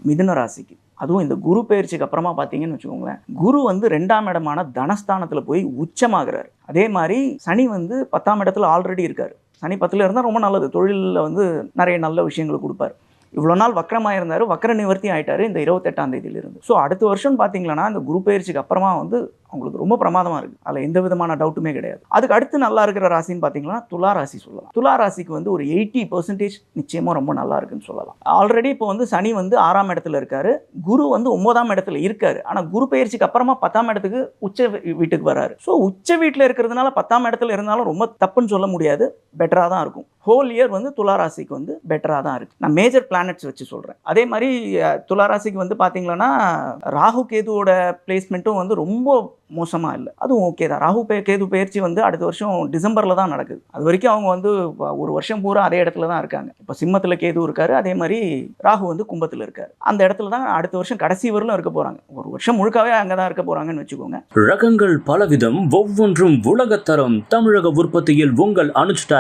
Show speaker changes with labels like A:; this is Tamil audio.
A: மிதுன ராசிக்கு. அதுவும் இந்த குரு பெயர்ச்சிக்கு அப்புறமா பார்த்தீங்கன்னு வச்சுக்கோங்களேன், குரு வந்து 2ஆம் இடமான தனஸ்தானத்தில் போய் உச்சமாகிறாரு. அதே மாதிரி சனி வந்து 10ஆம் இடத்துல ஆல்ரெடி இருக்காரு. சனி 10ல் இருந்தால் ரொம்ப நல்லது. தொழிலில் வந்து நிறைய நல்ல விஷயங்களை கொடுப்பார். இவ்வளோ நாள் வக்கரமாக இருந்தார், வக்கர நிவர்த்தி ஆகிட்டார் இந்த 28ஆம் தேதியிலிருந்து. ஸோ அடுத்த வருஷம் பார்த்தீங்கன்னா இந்த குரு பெயர்ச்சிக்கு அப்புறமா வந்து அவங்களுக்கு ரொம்ப பிரமாதமாக இருக்குது. அதில் எந்த விதமான டவுட்டுமே கிடையாது. அதுக்கு அடுத்து நல்லா இருக்கிற ராசின்னு பார்த்தீங்கன்னா துலா ராசி சொல்லலாம். துலா ராசிக்கு வந்து ஒரு 80% நிச்சயமாக ரொம்ப நல்லா இருக்குன்னு சொல்லலாம். ஆல்ரெடி இப்போ வந்து சனி வந்து 6ஆம் இடத்துல இருக்காரு, குரு வந்து 9ஆம் இடத்துல இருக்காரு. ஆனால் குரு பெயர்ச்சிக்கு அப்புறமா 10ஆம் இடத்துக்கு உச்ச வீட்டுக்கு வராரு. ஸோ உச்ச வீட்டில் இருக்கிறதுனால 10ஆம் இடத்துல இருந்தாலும் ரொம்ப தப்புன்னு சொல்ல முடியாது, பெட்டராக தான் இருக்கும். ஹோல் இயர் வந்து துலா ராசிக்கு வந்து பெட்டராக தான் இருக்குது. நான் மேஜர் பிளானட்ஸ் வச்சு சொல்கிறேன். அதே மாதிரி துலா ராசிக்கு வந்து பார்த்தீங்கன்னா ராகு கேதுவோட பிளேஸ்மெண்ட்டும் வந்து ரொம்ப மோசமாக இல்லை, அதுவும் ஓகே தான். ராகு கேது பயிற்சி வந்து அடுத்த வருஷம் டிசம்பரில் தான் நடக்குது. அது வரைக்கும் அவங்க வந்து ஒரு வருஷம் பூரா அதே இடத்துல தான் இருக்காங்க. இப்போ சிம்மத்தில் கேது இருக்காரு, அதே மாதிரி ராகு வந்து கும்பத்தில் இருக்காரு. அந்த இடத்துல தான் அடுத்த வருஷம் கடைசி வரலும் இருக்க போகிறாங்க. ஒரு வருஷம் முழுக்கவே அங்கே தான் இருக்க போகிறாங்கன்னு வச்சுக்கோங்க.
B: ரகங்கள் பலவிதம், ஒவ்வொன்றும் உலகத்தரம். தமிழக உற்பத்தியில் உங்கள் அனுஜ் டைல்ஸ்.